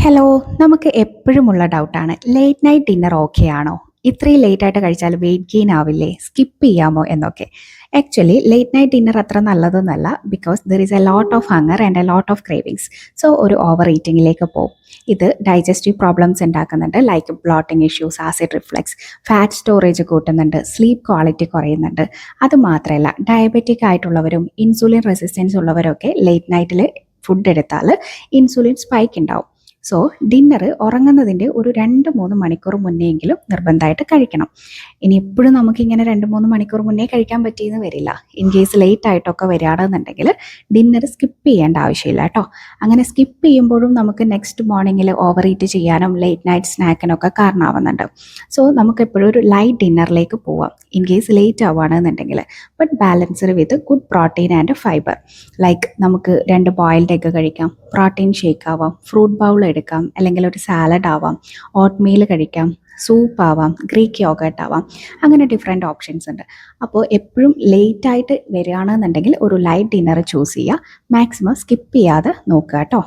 Hello, നമുക്ക് എപ്പോഴുമുള്ള ഡൗട്ടാണ് late night dinner okay ആണോ? ഇത്രയും ലേറ്റ് ആയിട്ട് കഴിച്ചാൽ വെയിറ്റ് ഗെയിൻ ആവില്ലേ? സ്കിപ്പ് ചെയ്യാമോ എന്നൊക്കെ. ആക്ച്വലി ലേറ്റ് നൈറ്റ് ഡിന്നർ അത്ര നല്ലതൊന്നല്ല, because there is a lot of hunger and a lot of cravings. So ഒരു ഓവർ ഈറ്റിങ്ങിലേക്ക് പോകും. ഇത് ഡൈജസ്റ്റീവ് പ്രോബ്ലംസ് ഉണ്ടാക്കുന്നുണ്ട്, like bloating issues, acid reflux, fat storage കൂട്ടുന്നുണ്ട്, സ്ലീപ്പ് ക്വാളിറ്റി കുറയുന്നുണ്ട്. അത് മാത്രമല്ല, ഡയബറ്റിക് ആയിട്ടുള്ളവരും ഇൻസുലിൻ റെസിസ്റ്റൻസ് ഉള്ളവരൊക്കെ ലേറ്റ് നൈറ്റിൽ ഫുഡ് എടുത്താൽ ഇൻസുലിൻ സ്പൈക്ക് ഉണ്ടാവും. സോ ഡിന്നർ ഉറങ്ങുന്നതിൻ്റെ ഒരു 2-3 മണിക്കൂർ മുന്നെയെങ്കിലും നിർബന്ധമായിട്ട് കഴിക്കണം. ഇനി എപ്പോഴും നമുക്കിങ്ങനെ 2-3 മണിക്കൂർ മുന്നേ കഴിക്കാൻ പറ്റിയെന്ന് വരില്ല. ഇൻ കേസ് ലേറ്റ് ആയിട്ടൊക്കെ വരികയാണെന്നുണ്ടെങ്കിൽ ഡിന്നർ സ്കിപ്പ് ചെയ്യേണ്ട ആവശ്യമില്ല കേട്ടോ. അങ്ങനെ സ്കിപ്പ് ചെയ്യുമ്പോഴും നമുക്ക് നെക്സ്റ്റ് മോർണിംഗിൽ ഓവർ ഈറ്റ് ചെയ്യാനും ലേറ്റ് നൈറ്റ് സ്നാക്കിനൊക്കെ കാരണമാവുന്നുണ്ട്. സോ നമുക്ക് എപ്പോഴും ഒരു ലൈറ്റ് ഡിന്നറിലേക്ക് പോവാം ഇൻ കേസ് ലേറ്റ് ആവുകയാണെന്നുണ്ടെങ്കിൽ. But balanced with good protein and fibre. Like നമുക്ക് 2 ബോയിൽഡ് എഗ്ഗ് കഴിക്കാം, പ്രോട്ടീൻ ഷേക്ക് ആവാം, ഫ്രൂട്ട് ബൗൾ എടുക്കാം, അല്ലെങ്കിൽ ഒരു സാലഡ് ആവാം, ഓട്ട് മീൽ കഴിക്കാം, സൂപ്പ് ആവാം, ഗ്രീക്ക് യോഗട്ട് ആവാം. അങ്ങനെ ഡിഫറെൻറ്റ് ഓപ്ഷൻസ് ഉണ്ട്. അപ്പോൾ എപ്പോഴും ലേറ്റ് ആയിട്ട് വരികയാണെന്നുണ്ടെങ്കിൽ ഒരു ലൈറ്റ് ഡിന്നർ ചൂസ് ചെയ്യുക. മാക്സിമം സ്കിപ്പ് ചെയ്യാതെ നോക്കുക കേട്ടോ.